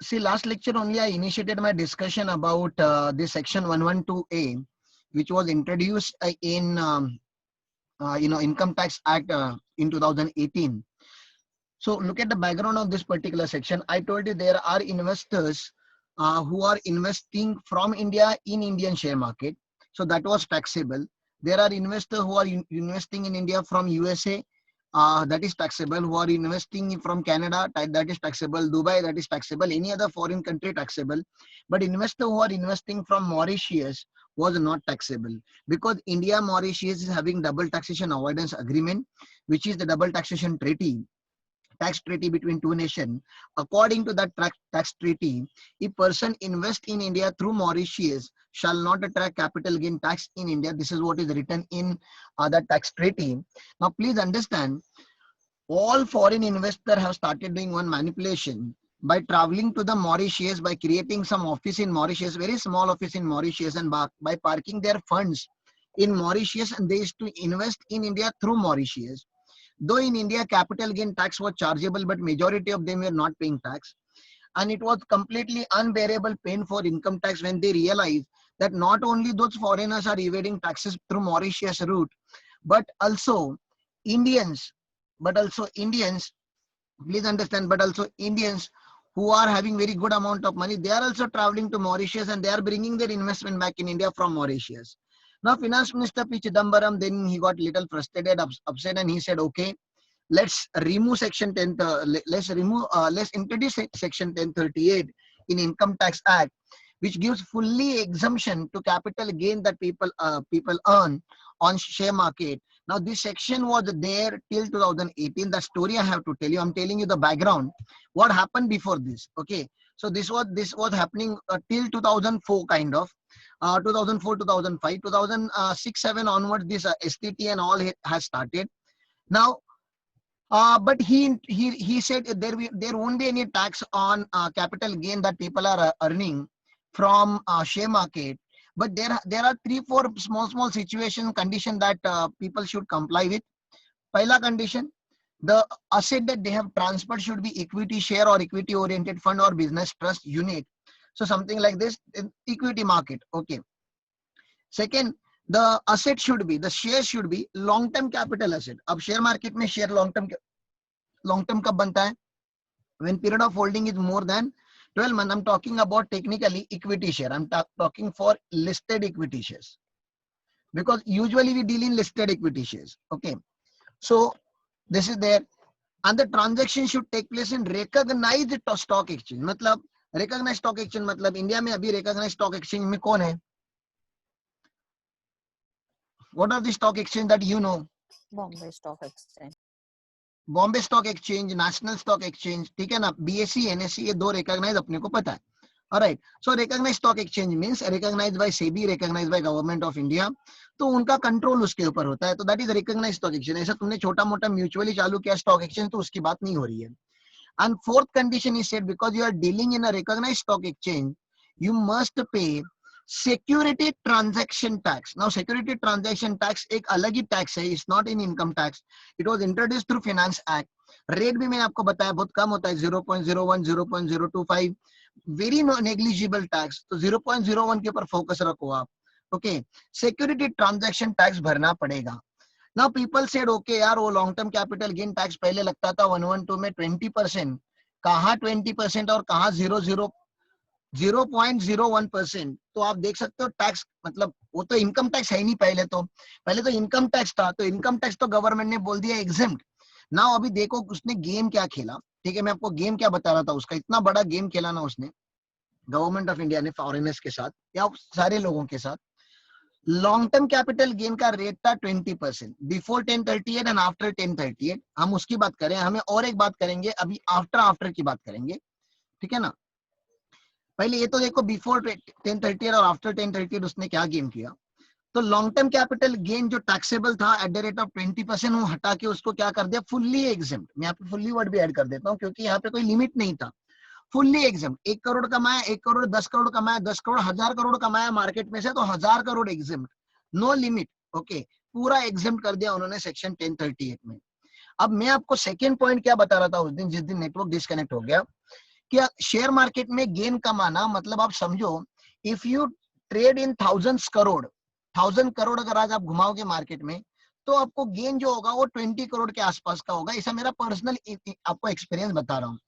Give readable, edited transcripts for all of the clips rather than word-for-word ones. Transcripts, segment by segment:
see, last lecture only I initiated my discussion about this section 112A, which was introduced in Income Tax Act in 2018. So look at the background of this particular section. I told you there are investors who are investing from India in Indian share market. So that was taxable. There are investors who are investing in India from USA. That is taxable. Who are investing from Canada, that is taxable. Dubai, that is taxable. Any other foreign country, taxable. But investors who are investing from Mauritius was not taxable, because India Mauritius is having double taxation avoidance agreement, which is the double taxation treaty, tax treaty between two nations. According to that tax treaty, if person invest in India through Mauritius shall not attract capital gain tax in India. This is what is written in that tax treaty. Now please understand, all foreign investors have started doing one manipulation by traveling to the Mauritius, by creating some office in Mauritius, very small office in Mauritius, and by parking their funds in Mauritius, and they used to invest in India through Mauritius. Though in India capital gain tax was chargeable, but majority of them were not paying tax. And it was completely unbearable pain for income tax when they realized that not only those foreigners are evading taxes through Mauritius route, but also Indians, please understand, but also Indians who are having very good amount of money, they are also traveling to Mauritius and they are bringing their investment back in India from Mauritius. Now, Finance Minister P. Chidambaram, then he got little frustrated, upset, and he said, okay, let's remove section 10, let's introduce section 1038 in Income Tax Act, which gives fully exemption to capital gain that people earn on share market. Now, this section was there till 2018. The story I have to tell you, I'm telling you the background, what happened before this. Okay, so this was happening till 2004 kind of. 2004, 2005, 2006, 7 onwards, this STT and all has started. Now, but he said there won't be any tax on capital gain that people are earning from share market. But there are 3-4 small situation condition that people should comply with. Pahla condition, the asset that they have transferred should be equity share or equity oriented fund or business trust unit. So something like this, equity market. Okay. Second, the asset should be, the share should be long term capital asset. Ab share market mein share long term kab banta hai? When period of holding is more than 12 months. I'm talking about technically equity share. I'm talking for listed equity shares, because usually we deal in listed equity shares. Okay, so this is there, and the transaction should take place in recognized stock exchange. Matlab recognized stock exchange matlab India mein abhi recognized stock exchange mein kaun hai? What are the stock exchange that you know? Bombay Stock Exchange. Bombay stock exchange, national stock exchange, ठीक है ना, BSc NSC, ये 2 recognise अपने को पता है. Alright, so recognise stock exchange means recognised by SEBI, recognised by government of India, तो उनका कंट्रोल उसके ऊपर होता है, तो that is recognised stock exchange. ऐसा तुमने छोटा मोटा म्यूचुअली चालू किया स्टॉक एक्सचेंज, तो उसकी बात नहीं हो रही है. And fourth condition is said, because you are dealing in a recognised stock exchange, you must pay security transaction tax. Now security transaction tax एक अलग ही tax है, it's not in income tax. It was introduced through Finance Act. Rate भी मैंने आपको बताया बहुत कम होता है, 0.01, 0.025, very negligible tax. तो 0.01 के ऊपर फोकस रखो आप. Okay, security transaction tax भरना पड़ेगा. Now people said okay यार, वो long term capital gain tax पहले लगता था 112 में 20%, कहाँ 20% और कहाँ 0.01%. तो आप देख सकते हो टैक्स, मतलब वो तो इनकम टैक्स है ही नहीं. पहले तो इनकम टैक्स था, तो इनकम टैक्स तो गवर्नमेंट ने बोल दिया एग्जेम्प्ट. नाउ अभी देखो उसने गेम क्या खेला. ठीक है, मैं आपको गेम क्या बता रहा था, उसका इतना बड़ा गेम खेला ना उसने, गवर्नमेंट ऑफ इंडिया ने फॉरेनर्स के साथ या सारे लोगों के साथ. लॉन्ग टर्म कैपिटल गेन का रेट था 20% बिफोर 1038 एंड आफ्टर 1038. हम उसकी बात करें, हमें और एक बात करेंगे अभी, आफ्टर की बात करेंगे. ठीक है ना, पहले ये तो देखो बिफोर 1038 और आफ्टर 1038 उसने क्या गेम किया. तो लॉन्ग टर्म कैपिटल गेन जो टैक्सेबल था एट द रेट ऑफ 20%, वो हटा के उसको क्या कर दिया, फुल्ली एग्जेम्प्ट. मैं यहाँ पे फुल्ली वर्ड भी ऐड कर देता हूँ, क्योंकि यहाँ पे कोई लिमिट नहीं था. Fully exempt. 1 करोड़ कमाया, 1 करोड़, 10 करोड़ कमाया, 10 करोड़, 1000 करोड़ कमाया मार्केट में से, तो 1000 crore exempt, no limit. Okay, पूरा एग्जेम्प्ट कर दिया उन्होंने सेक्शन 1038 में. अब मैं आपको सेकेंड पॉइंट क्या बता रहा था उस दिन, जिस दिन नेटवर्क डिस्कनेक्ट हो गया, क्या शेयर मार्केट में गेन कमाना मतलब आप समझो, if you trade in 1000 crore अगर आज आप घुमाओगे मार्केट में, तो आपको गेन जो होगा वो 20 करोड़ के आसपास का होगा। ऐसा मेरा पर्सनल आपको एक्सपीरियंस बता रहा हूँ।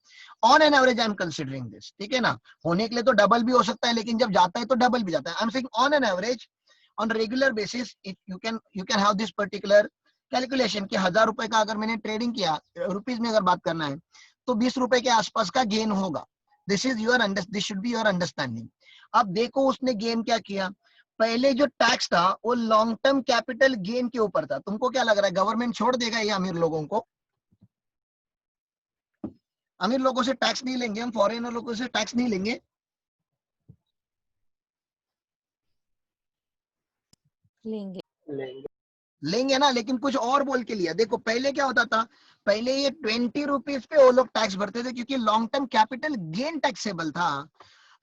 On an average I am considering this, ठीक है ना। होने के लिए तो डबल भी हो सकता है, लेकिन जब जाता है तो डबल भी जाता है। I am saying on an average, on regular basis, if you can have this particular calculation कि 1000 रुपए का अगर मैंने ट्रेडिंग किया, रुपीज में अगर बात करना है, तो 20 रुपए के आसपास का गेन होगा। This should be your understanding. अब देखो उसने गेन क्या किया। पहले जो टैक्स था वो लॉन्ग टर्म कैपिटल गेन के ऊपर था। तुमको क्या लग रहा है गवर्नमेंट छोड़ देगा ये अमीर लोगों को? अमीर लोगों से टैक्स नहीं लेंगे हम, फॉरेनर लोगों से टैक्स नहीं लेंगे। लेंगे। लेंगे ना, लेकिन कुछ और बोल के लिया। देखो पहले क्या होता था, पहले ये 20 रुपीज पे वो लोग टैक्स भरते थे, क्योंकि long term capital gain taxable था।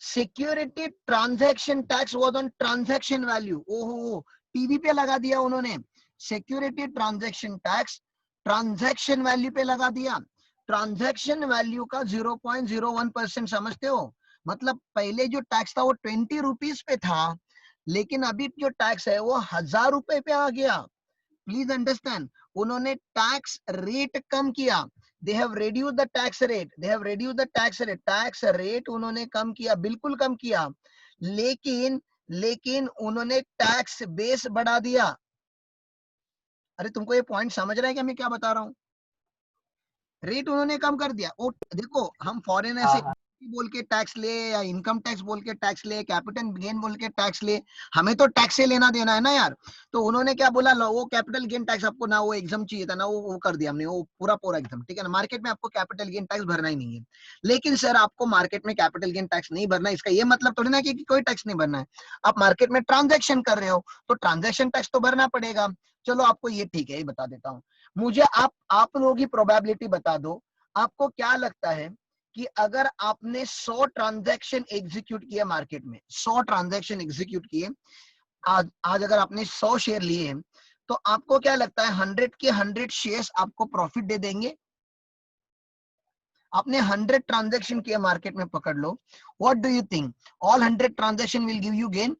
Security transaction tax was on transaction value. ओहो, टीवी पे लगा दिया उन्होंने। Security transaction tax transaction value पे लगा दिया। ट्रांजैक्शन वैल्यू का 0.01% समझते हो? मतलब पहले जो टैक्स था वो 20 रुपीज पे था, लेकिन अभी जो टैक्स है वो 1000 रुपए पे आ गया। प्लीज अंडरस्टैंड, उन्होंने टैक्स रेट कम किया। They have reduced the tax rate, tax rate उन्होंने कम किया, बिल्कुल कम किया। लेकिन उन्होंने टैक्स बेस बढ़ा दिया। अरे तुमको ये पॉइंट समझ रहा है कि मैं क्या बता रहा हूँ? रेट उन्होंने कम कर दिया। वो देखो, हम फॉरेनर से बोल के टैक्स ले या इनकम टैक्स बोल के टैक्स ले, कैपिटल गेन बोल के टैक्स ले, हमें तो टैक्स से लेना देना है ना यार। तो उन्होंने क्या बोला, वो कैपिटल गेन टैक्स आपको ना वो एग्जाम चाहिए था ना, वो कर दिया हमने, वो पूरा एग्जाम, ठीक है ना। मार्केट में आपको कैपिटल गेन टैक्स भरना ही नहीं है। लेकिन सर आपको मार्केट में कैपिटल गेन टैक्स नहीं भरना, इसका ये मतलब थोड़ी ना कि कोई टैक्स नहीं भरना है। आप मार्केट में ट्रांजेक्शन कर रहे हो तो ट्रांजेक्शन टैक्स तो भरना पड़ेगा। चलो आपको ये ठीक है, ये बता देता हूँ। मुझे आप लोगों की प्रोबेबिलिटी बता दो। आपको क्या लगता है कि अगर आपने 100 ट्रांजैक्शन एग्जीक्यूट किया मार्केट में, 100 ट्रांजैक्शन एग्जीक्यूट किए, आज अगर आपने 100 शेयर लिए हैं, तो आपको क्या लगता है 100 के 100 शेयर्स आपको प्रॉफिट दे देंगे? आपने 100 ट्रांजैक्शन किया मार्केट में, पकड़ लो। What do you think, all 100 transaction will give you gain?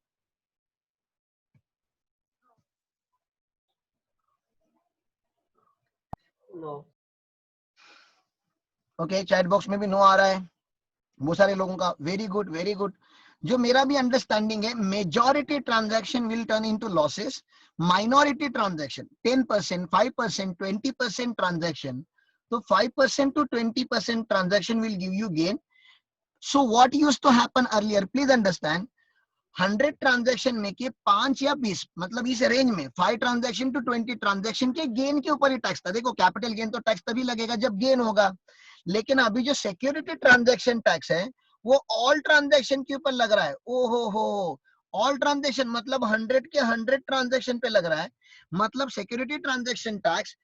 No. Okay, chat box में भी नो आ रहा है बहुत सारे लोगों का। Very good, very good. जो मेरा भी अंडरस्टैंडिंग है, majority transaction will turn into losses, minority transaction 10%, 5%, 20% transaction, तो 5% to 20% transaction will give you gain. So what used to happen earlier, please understand, 100 transaction में के 5 या 20, मतलब इस रेंज में 5 ट्रांजैक्शन टू 20 ट्रांजैक्शन के गेन के ऊपर ही टैक्स था। देखो कैपिटल गेन तो टैक्स तभी लगेगा जब गेन होगा, लेकिन अभी जो सिक्योरिटी ट्रांजैक्शन टैक्स है वो ऑल ट्रांजैक्शन के ऊपर लग रहा है। ओहो हो, ऑल ट्रांजैक्शन मतलब 100 के 100 ट्रांजैक्शन पे लग रहा है। मतलब security transaction tax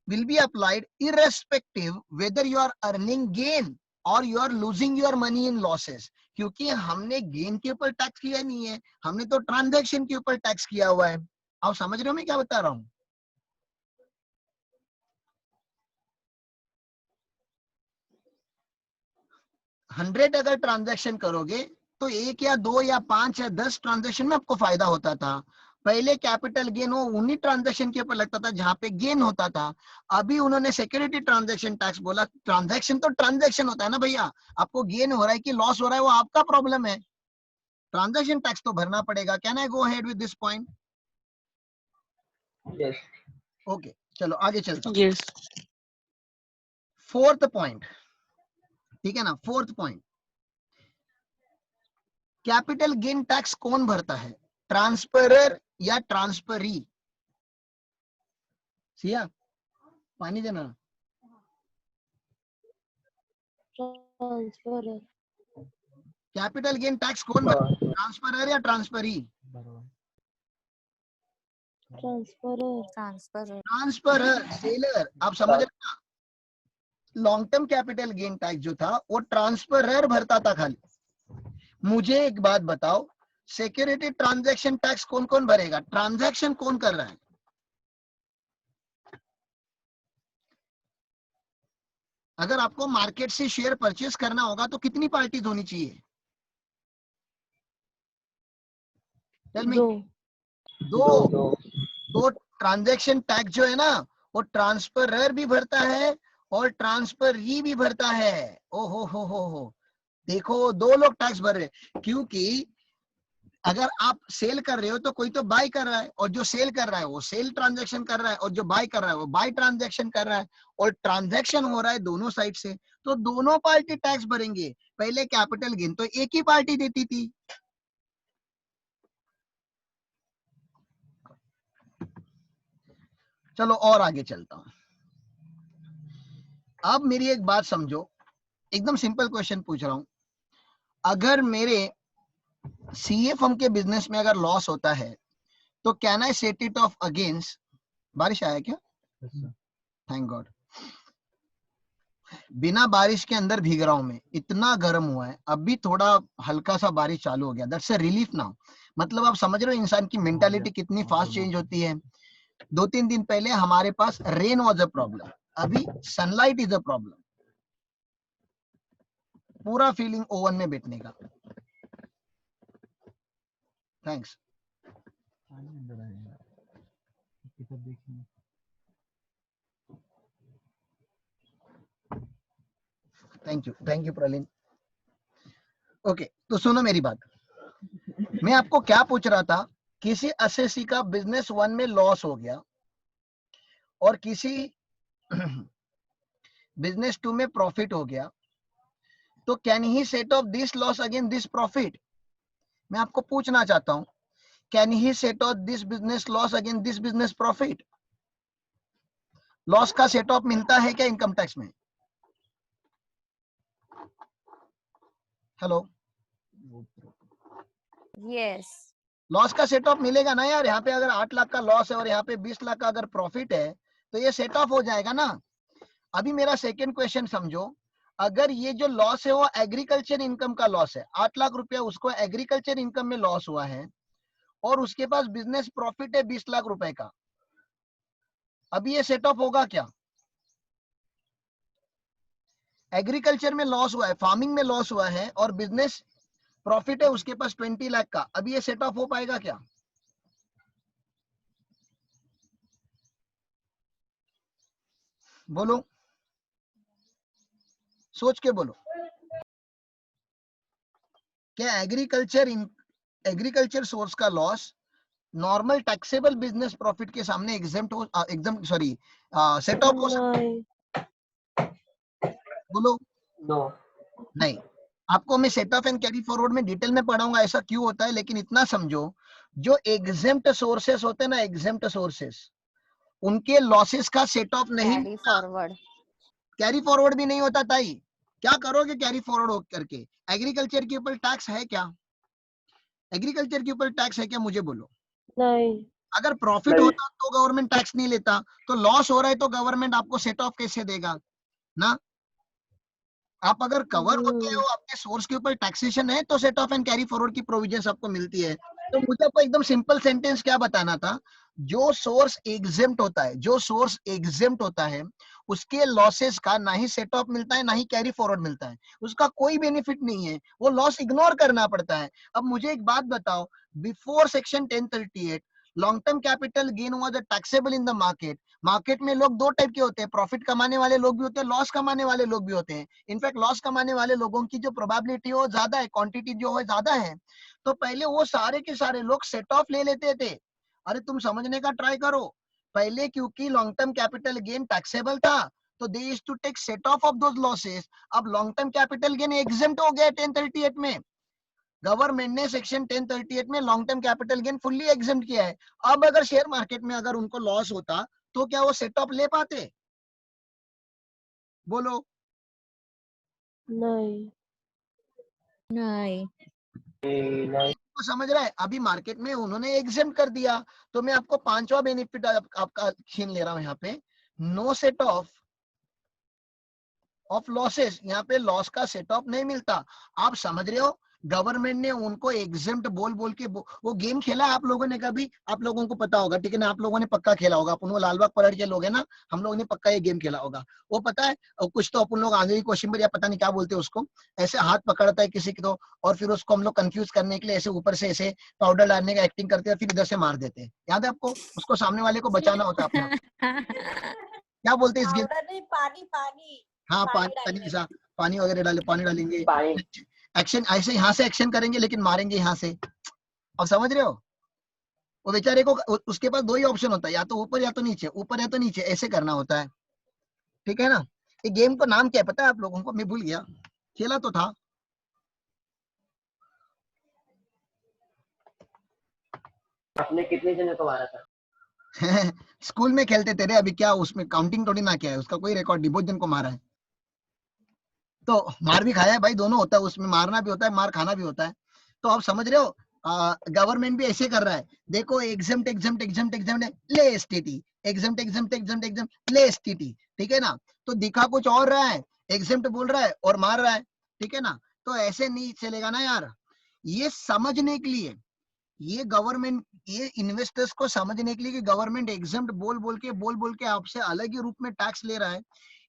will be applied irrespective whether you are earning gain or you are losing your money in losses। क्योंकि हमने गेन के ऊपर टैक्स किया नहीं है, हमने तो ट्रांजैक्शन के ऊपर टैक्स किया हुआ है। आप समझ रहे हो मैं क्या बता रहा हूं? 100 अगर ट्रांजैक्शन करोगे तो 1 या 2 या 5 या 10 ट्रांजैक्शन में आपको फायदा होता था। पहले कैपिटल गेन वो उन्हीं ट्रांजैक्शन के ऊपर लगता था जहां पे गेन होता था। अभी उन्होंने सिक्योरिटी ट्रांजैक्शन टैक्स बोला। ट्रांजैक्शन तो ट्रांजैक्शन होता है ना भैया, आपको गेन हो रहा है कि लॉस हो रहा है वो आपका प्रॉब्लम है, ट्रांजैक्शन टैक्स तो भरना पड़ेगा। Can I go ahead with this point? Yes. Okay, चलो आगे चलता हूं। Yes. फोर्थ पॉइंट, ठीक है ना, fourth point, capital gain tax कौन भरता है, ट्रांसफरर या ट्रांसफरी? सिया पानी देना। ट्रांसफर। कैपिटल गेन टैक्स कौन भरता है, ट्रांसफरर या ट्रांसफरी? ट्रांसफर। Transferor, seller. आप समझ रहे ना, long term capital gain tax जो था वो ट्रांसफरर भरता था खाली। मुझे एक बात बताओ, सिक्योरिटी ट्रांजैक्शन टैक्स कौन कौन भरेगा, ट्रांजैक्शन कौन कर रहा है? अगर आपको मार्केट से शेयर परचेस करना होगा तो कितनी पार्टीज होनी चाहिए? Tell me. दो। तो ट्रांजैक्शन टैक्स जो है ना, वो ट्रांसफरर भी भरता है और ट्रांसफरी भी भरता है। ओ हो, देखो दो लोग टैक्स भर रहे हैं, क्योंकि अगर आप सेल कर रहे हो तो कोई तो बाय कर रहा है, और जो सेल कर रहा है वो सेल ट्रांजैक्शन कर रहा है, और जो बाय कर रहा है वो बाय ट्रांजैक्शन कर रहा है, और ट्रांजैक्शन हो रहा है दोनों साइड से, तो दोनों पार्टी टैक्स भरेंगे। पहले कैपिटल गेन तो एक ही पार्टी देती थी। चलो और आगे चलता हूं। अब मेरी एक बात समझो, एकदम सिंपल क्वेश्चन पूछ रहा हूं। अगर मेरे सीए फर्म के बिजनेस में अगर लॉस होता है तो can I set it of against? बारिश आया क्या? Thank God. बिना बारिश के अंदर भीग रहा हूं मैं, इतना गर्म हुआ है। अभी थोड़ा हल्का सा बारिश चालू हो गया, दैट्स अ रिलीफ नाउ। मतलब आप समझ रहे हो इंसान की मेंटालिटी कितनी फास्ट चेंज होती है। 2-3 दिन पहले हमारे पास रेन वाज अ प्रॉब्लम, अभी सनलाइट इज अ प्रॉब्लम। पूरा फीलिंग ओवन में बैठने का। Thanks. Thank you praline. Okay, तो सुनो मेरी बात। मैं आपको क्या पूछ रहा था, किसी एसएससी का बिजनेस 1 में लॉस हो गया और किसी बिजनेस 2 में प्रॉफिट हो गया, तो can he set of this loss again this profit? मैं आपको पूछना चाहता हूं, can he set of this business loss again this business profit? Loss का सेट ऑफ मिलता है क्या इनकम टैक्स में? Hello, Yes. लॉस का सेट ऑफ मिलेगा ना यार। यहाँ पे अगर 8 लाख का लॉस है और यहाँ पे 20 लाख का अगर प्रॉफिट है तो ये सेट ऑफ हो जाएगा ना। अभी मेरा सेकंड क्वेश्चन समझो, अगर ये जो लॉस है वो एग्रीकल्चर इनकम का लॉस है, 8 लाख रुपया उसको एग्रीकल्चर इनकम में लॉस हुआ है, और उसके पास बिजनेस प्रॉफिट है 20 लाख रुपए का, अभी ये सेट ऑफ होगा क्या? एग्रीकल्चर में लॉस हुआ है, फार्मिंग में लॉस हुआ है, और बिजनेस प्रॉफिट है उसके पास 20 लाख का, अभी ये सेट ऑफ हो पाएगा क्या? बोलो, सोच के बोलो। क्या एग्रीकल्चर सोर्स का loss normal taxable business profit के सामने सेट ऑफ हो सकता है? बोलो। नो। नहीं। आपको मैं set of and carry forward में डिटेल में पढ़ाऊंगा ऐसा क्यों होता है, लेकिन इतना समझो, जो एग्जेम्प्ट सोर्सेस होते हैं ना, एग्जेम्प्ट सोर्सेस, उनके लॉसेस का सेट ऑफ नहीं Carry forward. कैरी फॉरवर्ड भी नहीं होता। ताई क्या करोगे कैरी फॉरवर्ड करके? एग्रीकल्चर के ऊपर टैक्स है क्या? एग्रीकल्चर के ऊपर टैक्स है क्या, मुझे बोलो। नहीं। अगर प्रॉफिट नहीं। होता तो गवर्नमेंट टैक्स नहीं लेता, तो लॉस हो रहा है तो गवर्नमेंट आपको सेट ऑफ कैसे देगा ना? आप अगर कवर होते हो, आपके सोर्स के ऊपर टैक्सेशन है, तो set of and carry forward की प्रोविजंस आपको मिलती है। तो मुझे आपको एकदम सिंपल सेंटेंस क्या बताना था, जो सोर्स एग्जेम्प्ट होता है उसके लॉसेस का ना ही सेट ऑफ मिलता है ना ही कैरी फॉरवर्ड मिलता है, उसका कोई बेनिफिट नहीं है, वो लॉस इग्नोर करना पड़ता है। अब मुझे एक बात बताओ, before section 1038 long term capital gain was taxable in the market में लोग दो टाइप के होते हैं, प्रॉफिट कमाने वाले लोग भी होते हैं, लॉस कमाने वाले लोग भी होते हैं। इनफैक्ट लॉस कमाने वाले लोगों की जो प्रोबेबिलिटी हो ज्यादा है, क्वांटिटी जो है ज्यादा है, तो पहले वो सारे के सारे लोग सेट ऑफ ले लेते थे। अरे तुम समझने का ट्राई करो, पहले क्योंकि long term capital gain taxable था तो they used to take set off those losses. अब long term capital gain exempt हो गया 1038 में, गवर्नमेंट ने सेक्शन 1038 में long term capital gain fully exempt किया है। अब अगर शेयर मार्केट में अगर उनको लॉस होता तो क्या वो सेट ऑफ ले पाते? बोलो। नहीं। नहीं. तो समझ रहा है, अभी मार्केट में उन्होंने एग्जेम्प्ट कर दिया, तो मैं आपको पांचवा बेनिफिट आपका छीन ले रहा हूं यहाँ पे, नो सेट ऑफ लॉसेस। यहाँ पे लॉस का सेट ऑफ नहीं मिलता। आप समझ रहे हो, गवर्नमेंट ने उनको एग्जेम्प्ट बोल बोल के वो गेम खेला है आप लोगों ने कभी, आप लोगों को पता होगा, ठीक है ना, आप लोगों ने पक्का खेला होगा, अपन वो लालबाग परेड के लोग है ना, हम लोगों ने पक्का ये गेम खेला होगा। वो पता है कुछ तो अपन लोग आगे क्वेश्चन पर या पता नहीं क्या बोलते हैं उसको, ऐसे हाथ पकड़ता है किसी की तो, और फिर उसको हम लोग कंफ्यूज करने के लिए ऐसे ऊपर से ऐसे पाउडर डालने का एक्टिंग करते हैं, फिर इधर से मार देते हैं, याद है आपको, उसको सामने वाले को बचाना होता है अपना। क्या बोलते हैं इस गेम? पाउडर नहीं, पानी पानी हाँ पानी पानी डालेंगे। सा, पानी वगैरह डाले, पानी डालेंगे, पानी एक्शन ऐसे यहाँ से एक्शन करेंगे लेकिन मारेंगे यहाँ से। अब समझ रहे हो, वो बेचारे को उसके पास दो ही ऑप्शन होता है, या तो ऊपर या तो नीचे, ऊपर या तो नीचे, ऐसे करना होता है, ठीक है ना। ये गेम का नाम क्या है पता है आप लोगों को? मैं भूल गया, खेला तो था। आपने कितने जने को मारा था? स्कूल में खेलते थे रे, अभी क्या उसमें काउंटिंग थोड़ी ना, क्या है उसका कोई रिकॉर्ड नहीं, बहुत जन को मारा है। तो मार भी खाया है भाई, दोनों होता है उसमें, मारना भी होता है, मार खाना भी होता है। तो आप समझ रहे हो, गवर्नमेंट भी ऐसे कर रहा है, देखो एग्जाम एग्जाम एग्जाम एग्जाम ले STT, exam exam exam exam ले एसटीटी, ठीक है ना। तो दिखा कुछ और रहा है, एग्जाम बोल रहा है और मार रहा है, ठीक है ना। तो ऐसे नहीं चलेगा ना यार। ये समझने के लिए, ये गवर्नमेंट, ये इन्वेस्टर्स को समझने के लिए कि गवर्नमेंट एग्जाम बोल बोल के आपसे अलग ही रूप में टैक्स ले रहा है,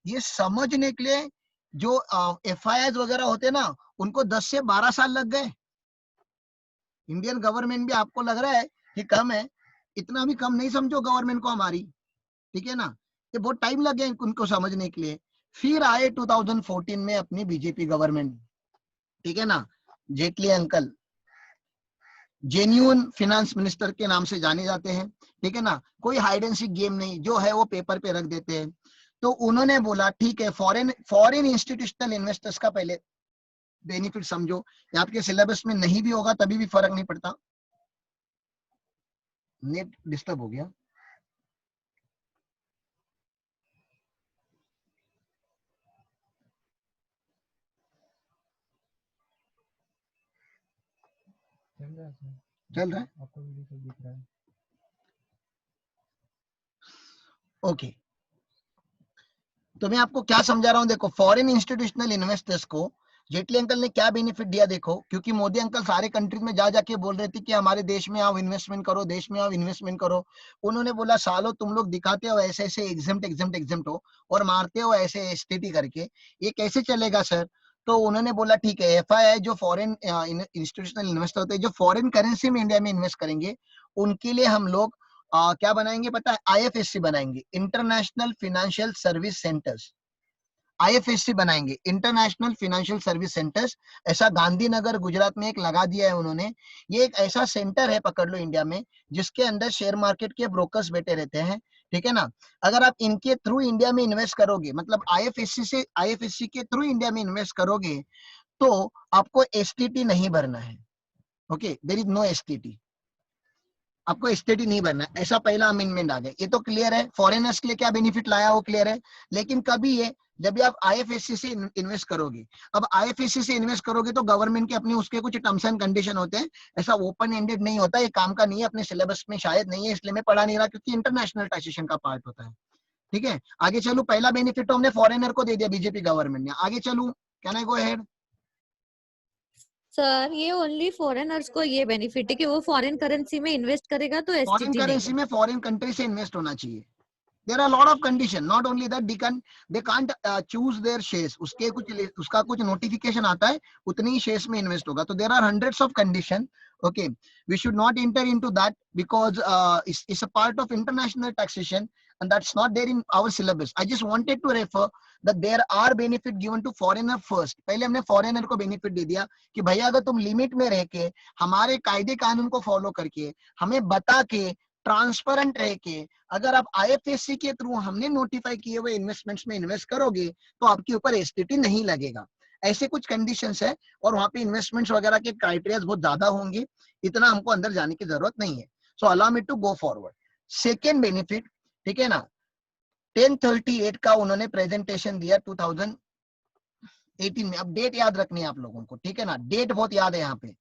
ये समझने के लिए जो एफआईआर वगैरह होते ना, उनको 10 से 12 साल लग गए। इंडियन गवर्नमेंट भी आपको लग रहा है कि कम है, इतना भी कम नहीं समझो गवर्नमेंट को हमारी, ठीक है ना। ये बहुत टाइम लग गया उनको समझने के लिए। फिर आए 2014 में अपनी बीजेपी गवर्नमेंट, ठीक है ना। Jaitley uncle genuine finance minister के नाम से जाने जाते हैं, ठीक है ना। कोई हाइड एंड सीक गेम नहीं, जो है वो पेपर पे रख देते हैं। तो उन्होंने बोला ठीक है, फॉरेन इंस्टीट्यूशनल इन्वेस्टर्स का पहले बेनिफिट समझो। ये आपके सिलेबस में नहीं भी होगा तभी भी फर्क नहीं पड़ता। नेट डिस्टर्ब हो गया। चल रहा है आपका वीडियो सब दिख रहा है। ओके। तो मैं आपको क्या समझा रहा हूं, देखो फॉरेन इंस्टीट्यूशनल इन्वेस्टर्स को जेटली अंकल ने क्या बेनिफिट दिया, देखो, क्योंकि मोदी अंकल सारे कंट्रीज में जा जाके बोल रहे थे कि हमारे देश में आओ इन्वेस्टमेंट करो, देश में आओ इन्वेस्टमेंट करो। उन्होंने बोला सालों तुम लोग दिखाते हो ऐसे ऐसे एग्जाम्प्ट एग्जाम्प्ट एग्जाम्प्ट हो और मारते हो ऐसे एसटीटी करके, ये कैसे चलेगा सर। तो उन्होंने बोला ठीक है, एफआईआई जो फॉरेन इंस्टीट्यूशनल इन्वेस्टर होते हैं, जो फॉरेन करेंसी में इंडिया में इन्वेस्ट करेंगे, उनके लिए हम लोग क्या बनाएंगे पता है, आईएफएससी बनाएंगे, international financial service centres, IFSC बनाएंगे, इंटरनेशनल फाइनेंशियल सर्विस सेंटर्स। ऐसा गांधीनगर गुजरात में एक लगा दिया है उन्होंने। ये एक ऐसा सेंटर है, पकड़ लो, इंडिया में, जिसके अंदर शेयर मार्केट के ब्रोकर्स बैठे रहते हैं, ठीक है ना। अगर आप इनके थ्रू इंडिया में इन्वेस्ट करोगे, मतलब आईएफएससी के थ्रू इंडिया में इन्वेस्ट करोगे, तो आपको एसटीटी नहीं भरना है। Okay, there is no STT, आपको एसटीटी नहीं भरना है। ऐसा पहला अमेंडमेंट आ गया, ये तो क्लियर है। फॉरेनर्स के लिए क्या बेनिफिट लाया वो क्लियर है। लेकिन कभी ये, जब भी आप आईएफएससी से इन्वेस्ट करोगे, अब आईएफएससी से इन्वेस्ट करोगे तो गवर्नमेंट के अपने उसके कुछ टर्म्स एंड कंडीशन होते हैं, ऐसा ओपन एंडेड नहीं होता, ये काम का नहीं है, अपने सिलेबस में शायद नहीं है, इसलिए मैं पढ़ा नहीं रहा, क्योंकि इंटरनेशनल टैक्सेशन का पार्ट होता है, ठीक है। आगे चलू, पहला बेनिफिट तो हमने फॉरेनर को दे दिया बीजेपी गवर्नमेंट ने। आगे चलू, can I go ahead? Sir ये ओनली फॉरेनर्स को ये बेनिफिट है कि वो फॉरेन करेंसी में इन्वेस्ट करेगा तो फॉरेन एसटीटी नहीं करेंसी में फॉरेन कंट्री से इन्वेस्ट होना चाहिए। There are a lot of condition, not only that they can't choose their shares, उसके कुछ, उसका कुछ नोटिफिकेशन आता है, उतनी ही शेयर्स में इन्वेस्ट होगा। तो there are hundreds of condition, okay, we should not enter into that because it's a part of international taxation and that's not there in our syllabus. I just wanted to refer that there are benefit given to foreigner first. पहले हमने foreigner को benefit दे दिया कि भैया अगर तुम limit में रह के हमारे कायदे कानून को फॉलो करके हमें बता के ट्रांसपेरेंट रह के अगर आप आईएफएससी के थ्रू हमने नोटिफाई किए हुए इन्वेस्टमेंट्स में इन्वेस्ट करोगे तो आपके ऊपर एसटीटी नहीं लगेगा। ऐसे कुछ कंडीशंस है और वहां पे इन्वेस्टमेंट्स वगैरह के क्राइटेरिया बहुत ज्यादा होंगे, इतना हमको अंदर जाने की जरूरत नहीं है। So allow me to go forward. Second benefit, ठीक है ना, 1038 का उन्होंने प्रेजेंटेशन दिया 2018 में। अब डेट याद रखनी है आप लोगों को, ठीक है ना, डेट बहुत याद है यहाँ पे।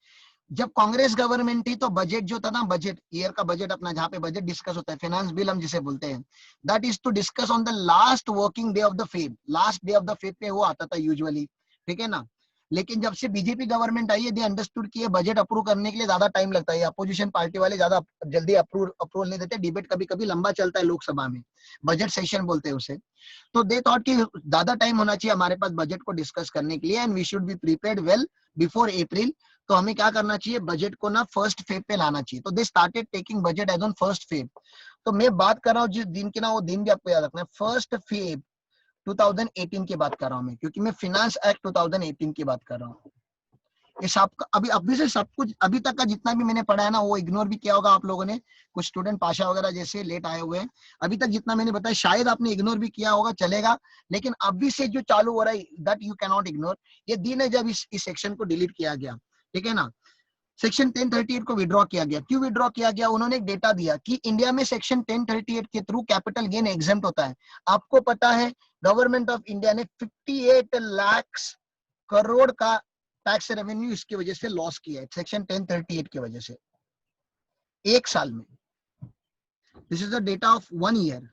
जब कांग्रेस गवर्नमेंट थी तो बजट जो था ना, बजट ईयर का बजट अपना, जहाँ पे बजट डिस्कस होता है, फाइनेंस बिल हम जिसे बोलते हैं, that is to discuss on the last working day of the Feb. Last day of the Feb पे वो आता था यूजुअली, ठीक है ना। लेकिन जब से बीजेपी गवर्नमेंट आई है, दे अंडरस्टूड कि ये बजट अप्रूव करने के लिए ज्यादा टाइम लगता है, अपोजिशन पार्टी वाले ज्यादा जल्दी अप्रूवल नहीं देते, डिबेट कभी कभी लंबा चलता है लोकसभा में, बजट सेशन बोलते हैं उसे। तो दे थॉट कि ज्यादा टाइम होना चाहिए हमारे पास बजट को डिस्कस करने के लिए, and we should be prepared well before April. तो हमें क्या करना चाहिए, बजट को ना फर्स्ट फेब पे लाना चाहिए। तो they started taking budget as on first Feb. तो मैं बात कर रहा हूँ जिस दिन की ना, वो दिन भी आपको याद रखना है, फर्स्ट फेब 2018 की बात कर रहा हूँ मैं, क्योंकि मैं फिनांस एक्ट 2018 की बात कर रहा हूँ। ये सब अभी से सब कुछ अभी तक का जितना भी मैंने पढ़ा है ना, वो इग्नोर भी किया होगा आप लोगों ने, कुछ स्टूडेंट पाशा वगैरह जैसे लेट आए हुए हैं, अभी तक जितना मैंने बताया शायद आपने इग्नोर भी किया होगा, चलेगा, लेकिन अभी से जो चालू हो रहा है that you can not ignore. ये दिन है जब इस सेक्शन को डिलीट किया गया, ठीक है ना। सेक्शन 1038 को विड्रॉ किया गया। क्यों विड्रॉ किया गया, उन्होंने एक डेटा दिया कि इंडिया में सेक्शन 1038 के थ्रू कैपिटल गेन एग्जेम्प्ट होता है। आपको पता है गवर्नमेंट ऑफ इंडिया ने 58 लाख करोड़ का टैक्स रेवेन्यू इसकी वजह से लॉस किया है, सेक्शन 1038 की वजह से, एक साल में। This is the data of 1 year.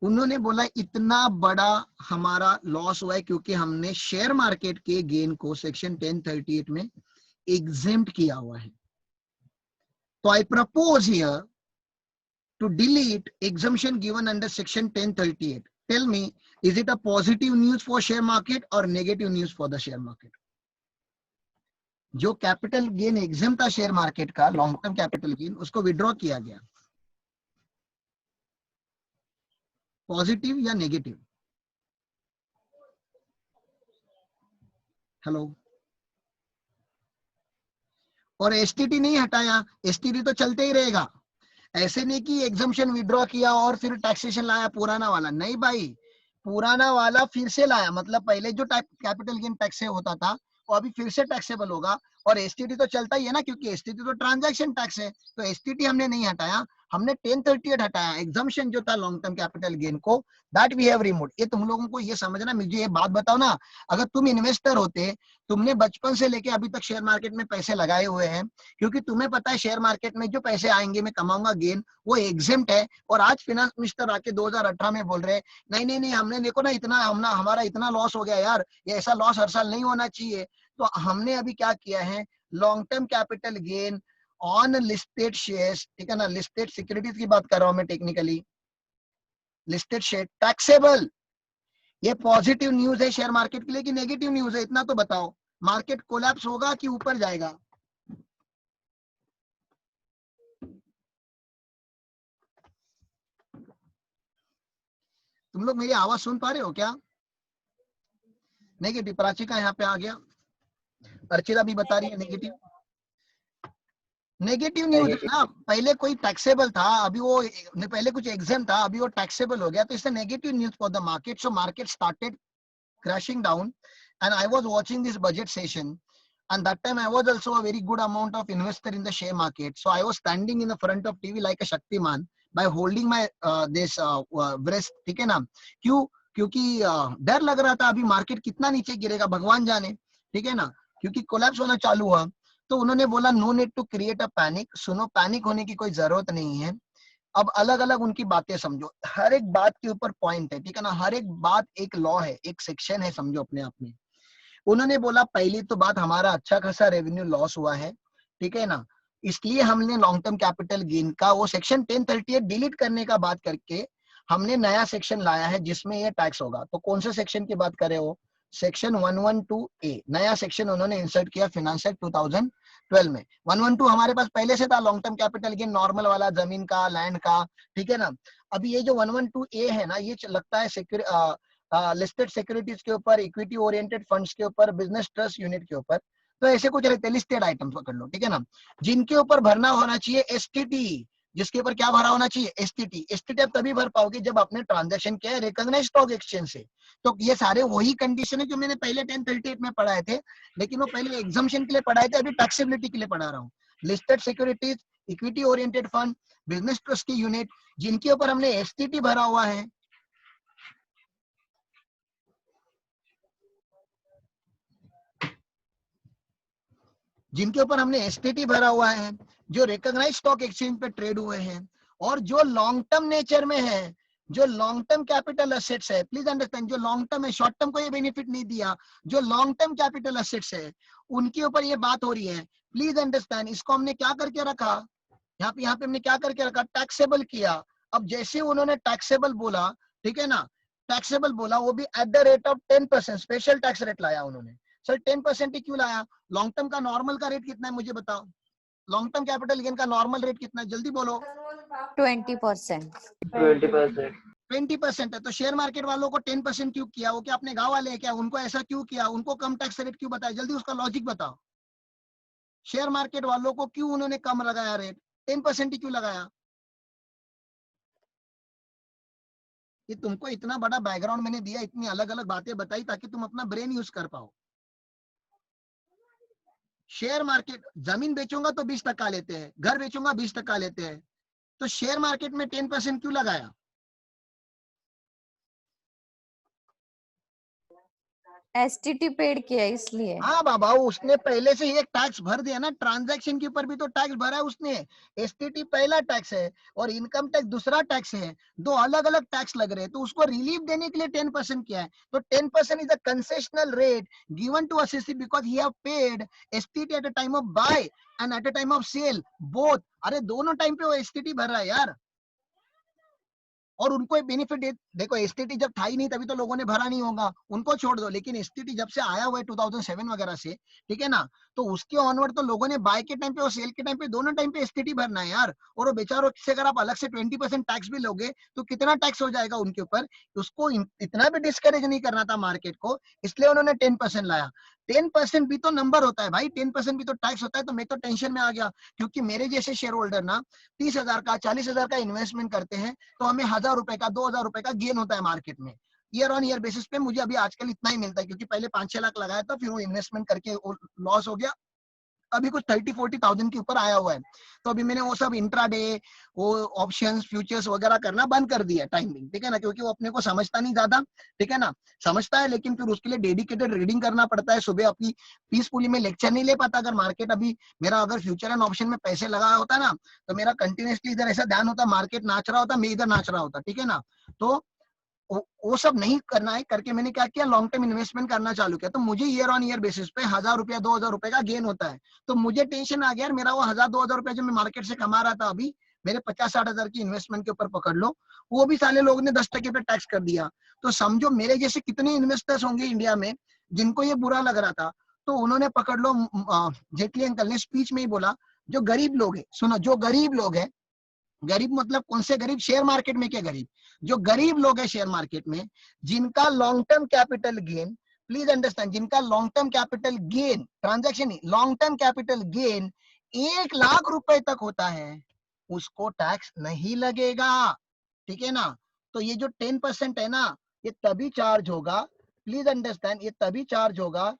उन्होंने बोला इतना बड़ा हमारा लॉस हुआ है क्योंकि हमने शेयर मार्केट के गेन को सेक्शन 1038 में exempt किया हुआ है। तो I propose here to delete exemption given under section 1038. Tell me, is it a positive news for share market or negative news for the share market? जो capital gain exam था share market का, long term capital gain, उसको withdraw किया गया, positive या negative? Hello. और STT नहीं हटाया, एसटीटी तो चलते ही रहेगा। ऐसे नहीं कि एग्जम्पशन विड्रॉ किया और फिर टैक्सेशन लाया पुराना वाला, नहीं भाई, पुराना वाला फिर से लाया, मतलब पहले जो कैपिटल गेन टैक्स होता था वो अभी फिर से टैक्सेबल होगा। और एसटीटी तो चलता ही है ना, क्योंकि एसटीटी तो ट्रांजैक्शन टैक्स है, तो एसटीटी हमने नहीं हटाया, हमने 1038 हटाया, एग्जम्पशन जो था लॉन्ग टर्म कैपिटल गेन को, दैट वी हैव रिमूव्ड। ये तुम लोगों को ये समझना। मुझे ये बात बताओ ना, अगर तुम इन्वेस्टर होते, तुमने बचपन से लेके अभी तक शेयर मार्केट में पैसे लगाए हुए हैं, क्योंकि तुम्हें पता है शेयर मार्केट में जो पैसे आएंगे मैं कमाऊंगा गेन, वो एग्जेम्प्ट है, और आज फाइनेंस मिनिस्टर आके 2018 में बोल रहे हैं नहीं हमने देखो ना इतना हमारा इतना लॉस हो गया यार, ये ऐसा लॉस हर साल नहीं होना चाहिए। तो हमने अभी क्या किया है, long term capital gain on listed shares, ठीक है ना, लिस्टेड सिक्योरिटीज की बात कर रहा हूं मैं टेक्निकली, लिस्टेड शेयर टैक्सेबल। ये पॉजिटिव न्यूज है शेयर मार्केट के लिए कि नेगेटिव न्यूज है, इतना तो बताओ। मार्केट कोलैप्स होगा कि ऊपर जाएगा? तुम लोग मेरी आवाज सुन पा रहे हो क्या? नेगेटिव। प्राची का यहाँ पे आ गया, अर्चिता भी बता रही है नेगेटिव। नेगेटिव न्यूज है ना, पहले कोई टैक्सेबल था, अभी वो पहले कुछ एग्जाम था, अभी वो टैक्सेबल हो गया, तो इससे negative news for the market. So market started crashing down, and I was watching this budget session, and that time I was also a very good amount of investor in the share market, so I was standing in the front of TV like a Shaktiman by holding my this breast, ठीक है ना। क्यों? क्योंकि डर लग रहा था अभी मार्केट कितना नीचे गिरेगा भगवान जाने, ठीक है ना, क्योंकि कोलैप्स होना चालू हुआ। तो उन्होंने बोला no need to create a panic. सुनो, पैनिक होने की कोई जरूरत नहीं है। अब अलग अलग उनकी बातें समझो, हर एक बात के ऊपर पॉइंट है, ठीक है ना, हर एक बात एक लॉ है, एक सेक्शन है, समझो अपने आप में। उन्होंने बोला पहली तो बात, हमारा अच्छा खासा रेवेन्यू लॉस हुआ है, ठीक है ना, इसलिए हमने लॉन्ग टर्म कैपिटल गेन का वो सेक्शन 1038 डिलीट करने का बात करके हमने नया सेक्शन लाया है जिसमें ये टैक्स होगा। तो कौन से सेक्शन की बात कर रहे हो? सेक्शन 112A, नया सेक्शन उन्होंने इंसर्ट किया फिनांस एक्ट 2012 में। 112 हमारे पास पहले से था, long term capital gain normal वाला, जमीन का, लैंड का, ठीक है ना। अभी ये जो 112A है ना, ये लगता है लिस्टेड सिक्योरिटीज के ऊपर, इक्विटी ओरिएंटेड फंड्स के ऊपर, बिजनेस ट्रस्ट यूनिट के ऊपर, तो ऐसे कुछ रहते लिस्टेड आइटम्स पकड़ लो, ठीक है ना, जिनके ऊपर भरना होना चाहिए एसटीटी। जिसके ऊपर क्या भरा होना चाहिए? एसटीटी। एसटीटी आप तभी भर पाओगे जब आपने ट्रांजैक्शन किया है रिकॉग्नाइज्ड स्टॉक एक्सचेंज से। तो ये सारे वही कंडीशन है जो मैंने पहले 1038 में पढ़ाए थे, लेकिन वो पहले एग्जम्पशन के लिए पढ़ाए थे, अभी टैक्सेबिलिटी के लिए पढ़ा रहा हूँ। Listed securities, equity oriented fund, business trust की यूनिट, जिनके ऊपर हमने एसटीटी भरा हुआ है, जिनके ऊपर हमने एसटीटी भरा हुआ है, जो रिकॉग्नाइज्ड स्टॉक एक्सचेंज पे ट्रेड हुए हैं, और जो लॉन्ग टर्म नेचर में है, जो लॉन्ग टर्म कैपिटल एसेट्स है, प्लीज अंडरस्टैंड, जो लॉन्ग टर्म है, शॉर्ट टर्म को ये बेनिफिट नहीं दिया, जो लॉन्ग टर्म कैपिटल एसेट्स है उनके ऊपर ये बात हो रही है। प्लीज अंडरस्टैंड, इसको हमने क्या करके रखा, यहाँ पे हमने क्या करके रखा, टैक्सेबल किया। अब जैसे उन्होंने टैक्सेबल बोला, ठीक है ना, टैक्सेबल बोला, वो भी at the rate of 10%, special tax rate लाया उन्होंने। सर 10% ही क्यों लाया? लॉन्ग टर्म का नॉर्मल का रेट कितना है मुझे बताओ, लॉन्ग टर्म कैपिटल गेन का नॉर्मल रेट कितना है, जल्दी बोलो। 20%। 20%। 20% है, तो शेयर मार्केट वालों को 10% क्यों किया? वो क्या अपने गांव वाले हैं क्या? उनको ऐसा क्यों किया? उनको कम टैक्स रेट क्यों बताया? जल्दी उसका लॉजिक बताओ। शेयर मार्केट वालों को क्यों उन्होंने कम लगाया रेट, 10% ही क्यों लगाया? ये तुमको इतना बड़ा बैकग्राउंड मैंने दिया, इतनी अलग अलग बातें बताई ताकि तुम अपना ब्रेन यूज कर पाओ। शेयर मार्केट, जमीन बेचूंगा तो 20% लेते हैं, घर बेचूंगा 20% लेते हैं, तो शेयर मार्केट में 10% क्यों लगाया? एसटीटी पेड किया इसलिए। हाँ बाबा, उसने पहले से ही एक टैक्स भर दिया ना, ट्रांजैक्शन के ऊपर भी तो टैक्स भरा है उसने। एसटीटी पहला टैक्स है और इनकम टैक्स दूसरा टैक्स है, दो अलग अलग टैक्स लग रहे हैं, तो उसको रिलीफ देने के लिए 10% किया है। तो 10% is a concessional rate given to SSC because he have paid STT at a time of buy and at a time of sale both. अरे दोनों टाइम पे वो एसटीटी भर रहा है यार, और उनको बेनिफिट देखो, एसटीटी जब था ही नहीं तभी तो लोगों ने भरा नहीं होगा, उनको छोड़ दो, लेकिन एसटीटी जब से आया हुआ है 2007 वगैरह से, ठीक है ना, तो उसके ऑनवर्ड तो लोगों ने बाय के टाइम पे और सेल के टाइम पे दोनों टाइम पे एसटीटी भरना है यार। और वो बेचारों से अगर आप अलग से 20% टैक्स भी लोगे तो कितना टैक्स हो जाएगा उनके ऊपर। उसको इतना भी डिस्करेज नहीं करना था मार्केट को, इसलिए उन्होंने 10% लाया। 10% भी तो नंबर होता है भाई, 10% भी तो टैक्स होता है। तो मैं तो टेंशन में आ गया, क्योंकि मेरे जैसे शेयर होल्डर ना 30,000 का 40,000 का इन्वेस्टमेंट करते हैं, तो हमें 1,000 रुपए का 2,000 रुपए का गेन होता है मार्केट में। ईयर ऑन ईयर बेसिस पे मुझे अभी आजकल इतना ही मिलता है, क्योंकि पहले 5-6 लाख लगाया था, फिर वो इन्वेस्टमेंट करके लॉस हो गया, अभी कुछ 30-40,000 के ऊपर आया हुआ है। तो अभी मैंने वो सब इंट्राडे, वो ऑप्शंस फ्यूचर्स वगैरह करना बंद कर दिया टाइमिंग, ठीक है ना, क्योंकि वो अपने को समझता नहीं ज्यादा, ठीक है ना, समझता है लेकिन फिर उसके लिए डेडिकेटेड रीडिंग करना पड़ता है। सुबह अपनी पीसफुली में लेक्चर नहीं ले पाता। अगर मार्केट अभी मेरा अगर फ्यूचर एंड ऑप्शन में पैसे लगाया होता ना, तो मेरा कंटिन्यूसली इधर ऐसा ध्यान होता, मार्केट नाच रहा होता, मैं इधर नाच रहा होता, ठीक है ना। तो वो सब नहीं करना है करके मैंने क्या किया, लॉन्ग टर्म इन्वेस्टमेंट करना चालू किया। तो मुझे ईयर ऑन ईयर बेसिस पे 1,000 रुपया 2,000 रुपए का गेन होता है। तो मुझे टेंशन आ गया, मेरा वो 1,000-2,000 रुपया जो मैं मार्केट से कमा रहा था अभी, मेरे 50-60 हजार की इन्वेस्टमेंट के ऊपर पकड़ लो, वो भी साले लोगों ने 10% पे टैक्स कर दिया। तो समझो मेरे जैसे कितने इन्वेस्टर्स होंगे इंडिया में जिनको ये बुरा लग रहा था। तो उन्होंने पकड़ लो, जेटली अंकल ने स्पीच में ही बोला, जो गरीब लोग है, सुनो, जो गरीब लोग है, गरीब मतलब कौन से गरीब, शेयर मार्केट में के गरीब, जो गरीब लोग है शेयर मार्केट में, जिनका long term capital gain, please understand, जिनका long term capital gain, transaction नहीं, long term capital gain 1 lakh रुपए तक होता है, उसको टैक्स नहीं लगेगा, ठीक है ना। तो ये जो 10% है ना, ये तभी चार्ज होगा, प्लीज अंडरस्टैंड, ये तभी चार्ज होगा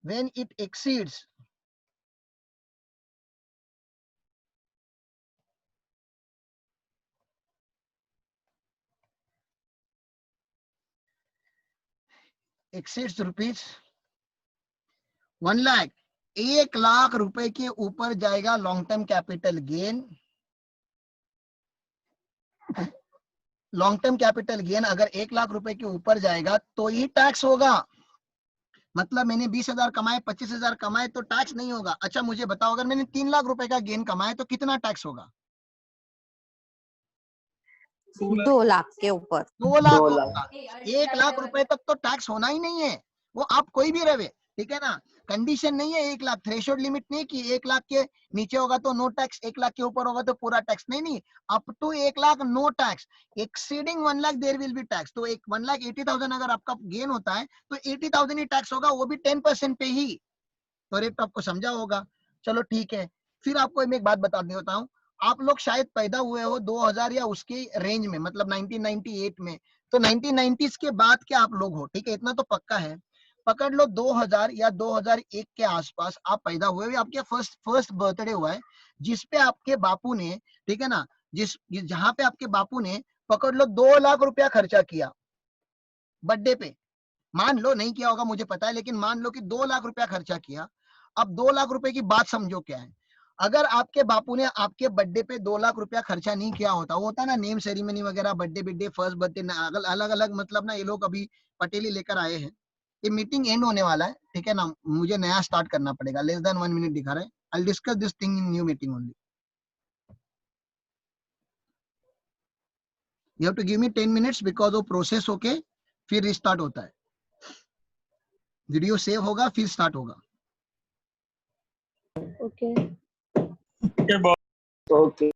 when it exceeds rupees 1 lakh. 1 lakh रुपए के ऊपर जाएगा long term capital gain. Long term capital gain अगर 1 लाख रुपए के ऊपर जाएगा तो ही टैक्स होगा। मतलब मैंने 20,000 कमाए, 25,000 कमाए तो टैक्स नहीं होगा। अच्छा मुझे बताओ, अगर मैंने 3 लाख रुपए का गेन कमाए तो कितना टैक्स होगा? 2 लाख के ऊपर। 2 लाख 2 होगा। लाख। 1 लाख रुपए तक तो टैक्स होना ही नहीं है, वो आप कोई भी रहे, ठीक है ना। कंडीशन नहीं है 1 लाख, थ्रेशोल्ड लिमिट नहीं कि 1 लाख के नीचे होगा तो नो टैक्स, 1 लाख के ऊपर होगा तो पूरा टैक्स, नहीं नहीं, up to 1 lakh no tax, exceeding 1 lakh there will be tax. तो 1,80,000 अगर आपका गेन होता है तो 80,000 ही टैक्स होगा, वो भी 10% पे ही। तो रेट आपको समझा होगा। चलो ठीक है, फिर आपको मैं एक बात बता देता हूँ, आप लोग शायद पैदा हुए हो 2000 या उसके रेंज में, मतलब 1998 में, तो 1990s के बाद के आप लोग हो, ठीक है, इतना तो पक्का है। पकड़ लो 2000 या 2001 के आसपास आप पैदा हुए हो, आपके फर्स्ट बर्थडे हुआ है, जिसपे आपके बापू ने, ठीक है ना, जहां पे आपके बापू ने पकड़ लो 2 लाख रुपया खर्चा किया बर्थडे पे, मान लो नहीं किया होगा मुझे पता है, लेकिन मान लो कि 2 लाख रुपया खर्चा किया। अब 2 लाख रुपए की बात समझो क्या है। अगर आपके बापू ने आपके बर्थडे पे 2 लाख रुपया खर्चा नहीं किया होता, वो होता ना नेम सेरेमनी वगैरह, बर्थडे फर्स्ट बर्थडे अलग अलग, मतलब ना ये लोग अभी पटेली लेकर आए हैं। ये मीटिंग एंड होने वाला है, ठीक है ना, मुझे नया स्टार्ट करना पड़ेगा। लेस देन 1 मिनट दिखा रहा है। I will discuss this thing in new meeting only. You have to give me 10 minutes because वो प्रोसेस होके फिर रिस्टार्ट होता है। वीडियो सेव होगा फिर स्टार्ट होगा। Okay okay